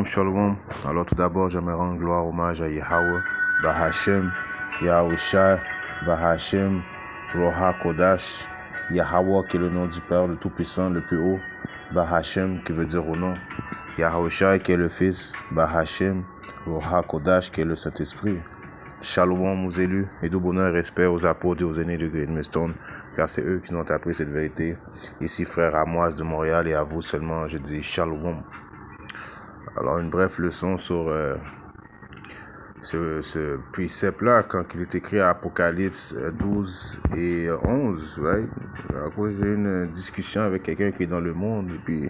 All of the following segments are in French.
Shalom, shalom. Alors tout d'abord, j'aimerais rendre gloire, hommage à Yahweh, Bahashem, Yahushua, Bahashem, Roha Kodash, Yahweh qui est le nom du Père, le Tout-Puissant, le plus haut, Bahashem qui veut dire au nom, Yahushua qui est le Fils, Bahashem, Roha Kodash qui est le Saint-Esprit. Shalom aux élus et tout bonheur et respect aux apôtres et aux aînés de Green Millstone, car c'est eux qui nous ont appris cette vérité. Ici, frère Amoise de Montréal, et à vous seulement, je dis Shalom. Alors, une brève leçon sur ce précepte-là, quand il est écrit à Apocalypse 12 et 11, right? Alors, j'ai eu une discussion avec quelqu'un qui est dans le monde, et puis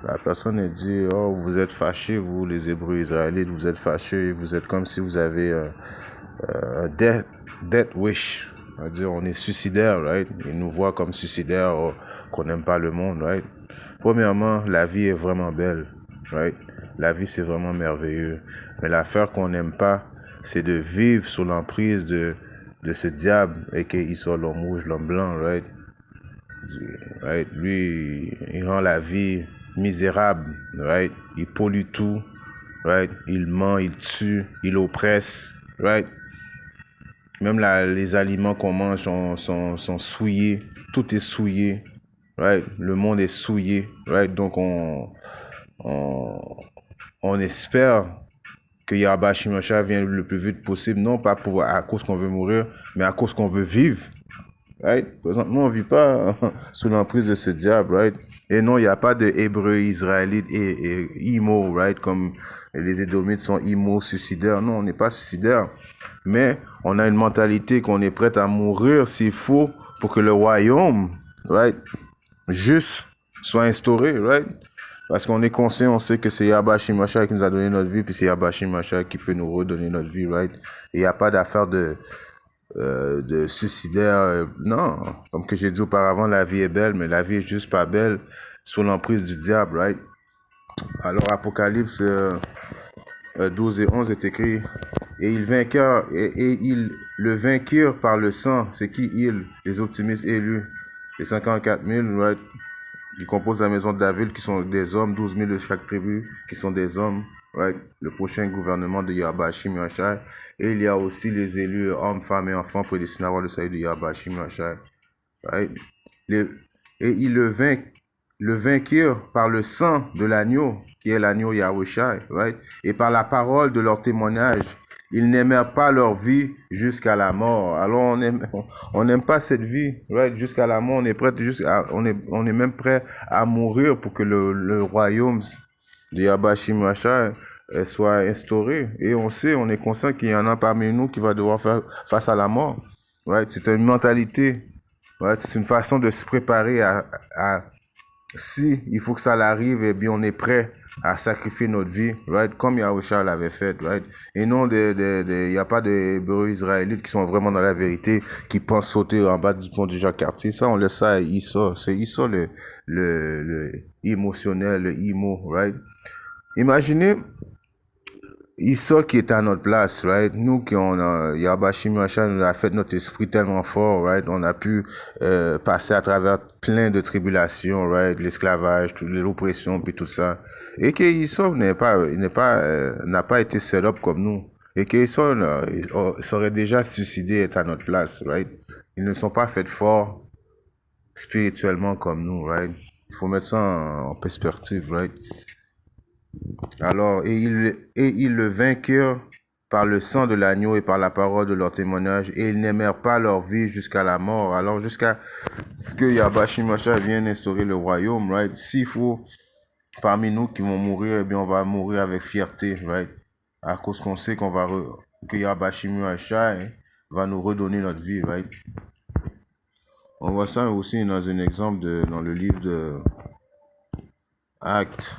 la personne a dit, oh, vous êtes fâchés, vous, les Hébreux israélites, vous êtes fâchés, vous êtes comme si vous avez un death wish. C'est-à-dire, on est suicidaire, right? Ils nous voient comme suicidaires, qu'on n'aime pas le monde, right? Premièrement, la vie est vraiment belle, right? La vie, c'est vraiment merveilleux. Mais l'affaire qu'on n'aime pas, c'est de vivre sous l'emprise de ce diable, et qu'il soit l'homme rouge, l'homme blanc, right? Right? Lui, il rend la vie misérable, right? Il pollue tout, right? Il ment, il tue, il oppresse, right? Même les aliments qu'on mange sont souillés. Tout est souillé. Right? Le monde est souillé. Right? Donc, on espère que Yahweh Shimosha vienne le plus vite possible. Non pas à cause qu'on veut mourir, mais à cause qu'on veut vivre. Right? Présentement, on ne vit pas sous l'emprise de ce diable. Right? Et non, il n'y a pas de Hébreux, Israélites et immo, right? Comme les Édomites sont immo, suicidaires. Non, on n'est pas suicidaire. Mais on a une mentalité qu'on est prêt à mourir s'il faut pour que le royaume, right, juste soit instauré, right? Parce qu'on est conscient, on sait que c'est Yahweh Shimosha qui nous a donné notre vie, puis c'est Yahweh Shimosha qui peut nous redonner notre vie, right? Et il n'y a pas d'affaire de suicidaire. Non, comme que j'ai dit auparavant, la vie est belle, mais la vie est juste pas belle sous l'emprise du diable, right? Alors, Apocalypse 12 et 11 est écrit, et ils le vainquirent par le sang. C'est qui ils? Les optimistes élus, les 54 000, right, qui composent la maison de David, qui sont des hommes, 12 000 de chaque tribu, qui sont des hommes, right? Le prochain gouvernement de Yahweh Shimosha. Et il y a aussi les élus, hommes, femmes et enfants, prédestinés à avoir le salut de Yahweh Shimosha, right? Et ils le vainquirent par le sang de l'agneau, qui est l'agneau Yahushua, right? Et par la parole de leur témoignage. Ils n'aimèrent pas leur vie jusqu'à la mort. Alors on n'aime pas cette vie, right? Jusqu'à la mort, on est prêt on est même prêt à mourir pour que le royaume de Yahweh Shimosha soit instauré. Et on sait, on est conscient qu'il y en a parmi nous qui va devoir faire face à la mort, right? C'est une mentalité, right? C'est une façon de se préparer si il faut que ça l'arrive, eh bien on est prêt à sacrifier notre vie, right? Comme Yahushua l'avait fait, right? Et non, il n'y a pas de Hébreux israélites qui sont vraiment dans la vérité, qui pensent sauter en bas du pont du Jacques-Cartier. Ça, on le sait à Issa. C'est Issa le émotionnel, le imo, right? Imaginez Issa qui est à notre place, right? Nous qui Yahweh Shimosha nous a fait notre esprit tellement fort, right? On a pu passer à travers plein de tribulations, right? L'esclavage, l'oppression, puis tout ça. Et que Issa n'a pas été set up comme nous. Et que Issa serait déjà suicidé être à notre place, right? Ils ne sont pas faits forts spirituellement comme nous, right? Il faut mettre ça en perspective, right? Alors, et ils le vainquirent par le sang de l'agneau et par la parole de leur témoignage, et ils n'aimèrent pas leur vie jusqu'à la mort. Alors, jusqu'à ce que Yahweh Shimosha vienne instaurer le royaume, right? S'il faut, parmi nous qui vont mourir, eh bien, on va mourir avec fierté, right? À cause qu'on sait que Yahweh Shimosha va nous redonner notre vie, right? On voit ça aussi dans un exemple dans le livre de Actes.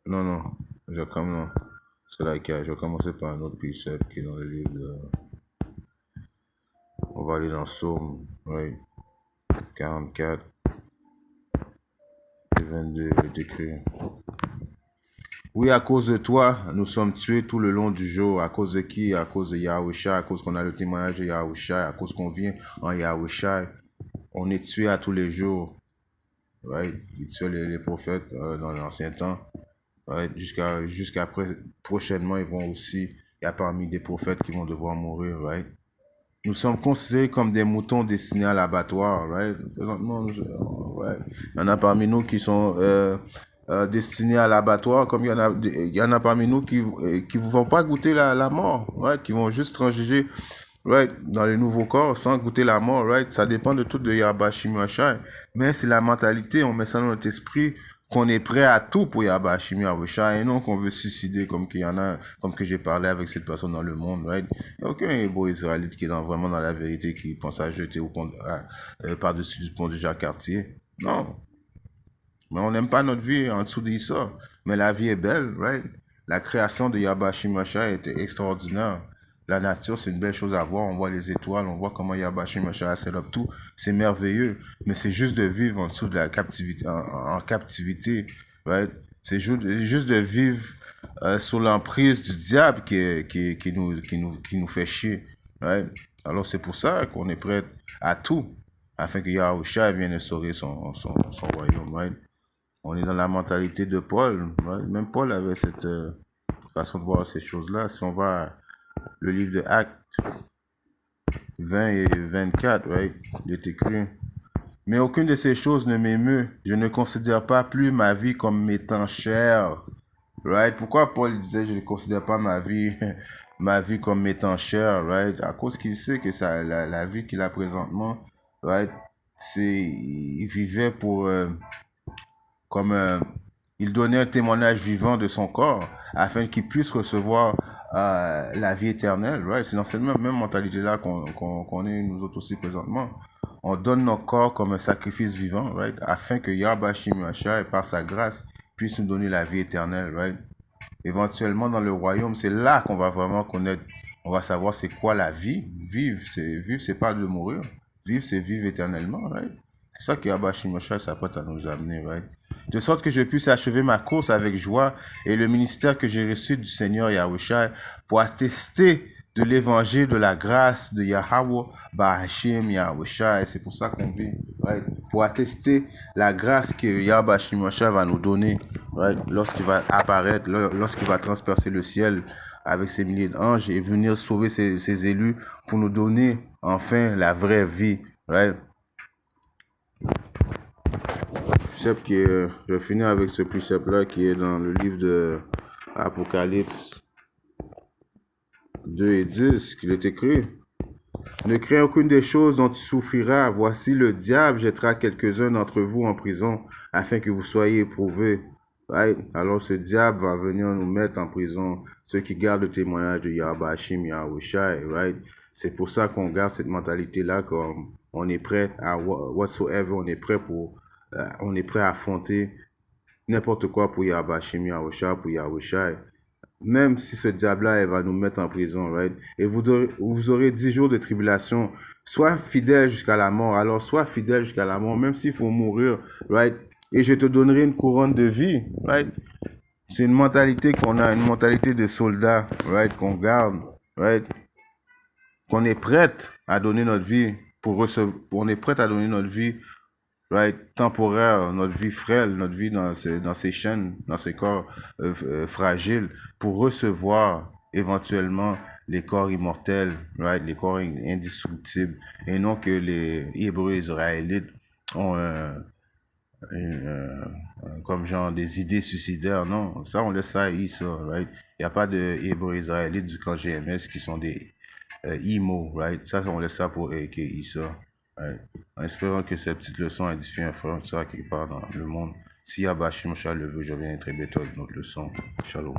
Non, c'est là qu'il y a. Je vais commencer par un autre précepte qui est dans le livre de... On va aller dans Psaume, oui, 44 et 22, est écrit. Oui, à cause de toi, nous sommes tués tout le long du jour. À cause de qui? À cause de Yahushua, à cause qu'on a le témoignage de Yahushua, à cause qu'on vient en Yahushua. On est tués à tous les jours. Right? Ils tuaient les prophètes dans l'ancien temps. right? Prochainement, ils vont aussi, il y a parmi des prophètes qui vont devoir mourir, right? Nous sommes considérés comme des moutons destinés à l'abattoir, right? Présentement, ouais. Il y en a parmi nous qui sont destinés à l'abattoir, comme il y en a parmi nous qui vont pas goûter la mort, right? Qui vont juste transiger, right? Dans les nouveaux corps sans goûter la mort, right? Ça dépend de tout de Yabashi Mashai. Mais c'est la mentalité, on met ça dans notre esprit, qu'on est prêt à tout pour Yabashi Mashai et non qu'on veut suicider comme qu'il y en a, comme que j'ai parlé avec cette personne dans le monde, right? Il n'y a aucun héros israélite qui est vraiment dans la vérité, qui pense à jeter par-dessus du pont de Jacques-Cartier. Non. Mais on n'aime pas notre vie en dessous d'Issa. Mais la vie est belle, right? La création de Yabashi Masha était extraordinaire. La nature, c'est une belle chose à voir. On voit les étoiles, on voit comment Yabashi Masha a set up tout. C'est merveilleux. Mais c'est juste de vivre en dessous de la captivité, en captivité, right? C'est juste de vivre sous l'emprise du diable qui nous fait chier, right? Alors c'est pour ça qu'on est prêt à tout, afin que Yahusha vienne instaurer son royaume, right? On est dans la mentalité de Paul. Ouais. Même Paul avait cette façon de voir ces choses-là. Si on va à le livre de Actes 20 et 24, right, il est écrit: mais aucune de ces choses ne m'émeut. Je ne considère pas plus ma vie comme m'étant chère. Right? Pourquoi Paul disait je ne considère pas ma vie comme m'étant chère, right? À cause qu'il sait que la vie qu'il a présentement, right, il vivait pour comme il donnait un témoignage vivant de son corps afin qu'il puisse recevoir la vie éternelle, right? C'est dans cette même mentalité-là qu'on est nous autres aussi présentement. On donne nos corps comme un sacrifice vivant, right? Afin que Yahba Shimashai, par sa grâce, puisse nous donner la vie éternelle, right? Éventuellement, dans le royaume, c'est là qu'on va vraiment connaître, on va savoir c'est quoi la vie. Vivre, c'est pas de mourir. Vivre, c'est vivre éternellement, right? C'est ça que Yahba Shimashai s'apprête à nous amener, right? De sorte que je puisse achever ma course avec joie et le ministère que j'ai reçu du Seigneur Yahushua pour attester de l'évangile de la grâce de Yahweh Bahashim Yahushua. Et c'est pour ça qu'on vit, right? Pour attester la grâce que Yahweh Yahushua va nous donner, right? Lorsqu'il va apparaître, lorsqu'il va transpercer le ciel avec ses milliers d'anges et venir sauver ses élus pour nous donner enfin la vraie vie, right? Je vais finir avec ce précepte-là qui est dans le livre de Apocalypse 2 et 10, qu'il est écrit: ne crains aucune des choses dont tu souffriras. Voici, le diable jettera quelques-uns d'entre vous en prison afin que vous soyez éprouvés. Right? Alors ce diable va venir nous mettre en prison, ceux qui gardent le témoignage de Yahweh Hashim Yahushai, right? C'est pour ça qu'on garde cette mentalité-là, comme on est prêt à whatsoever, on est prêt à affronter n'importe quoi pour Yahweh Hashim Yahushai, pour Yahushai. Même si ce diable-là, il va nous mettre en prison, right? Et vous aurez 10 jours de tribulation. Sois fidèle jusqu'à la mort. Alors, sois fidèle jusqu'à la mort, même s'il faut mourir, right? Et je te donnerai une couronne de vie, right? C'est une mentalité qu'on a, une mentalité de soldat, right? Qu'on garde, right? Qu'on est prête à donner notre vie on est prête à donner notre vie, right, temporaire, notre vie frêle, notre vie dans ces chaînes, dans ces corps fragiles, pour recevoir éventuellement les corps immortels, right, les corps indestructibles, et non que les Hébreux israélites ont comme genre des idées suicidaires. Non, ça on laisse ça à Issa, right. Il n'y a pas de Hébreux israélites du camp GMS qui sont des emo, right. Ça on laisse ça pour Issa. Ouais. En espérant que cette petite leçon édifie un frère quelque part dans le monde. Si Yahba Shimshai le veut, je viens très bientôt avec notre leçon. Shalom.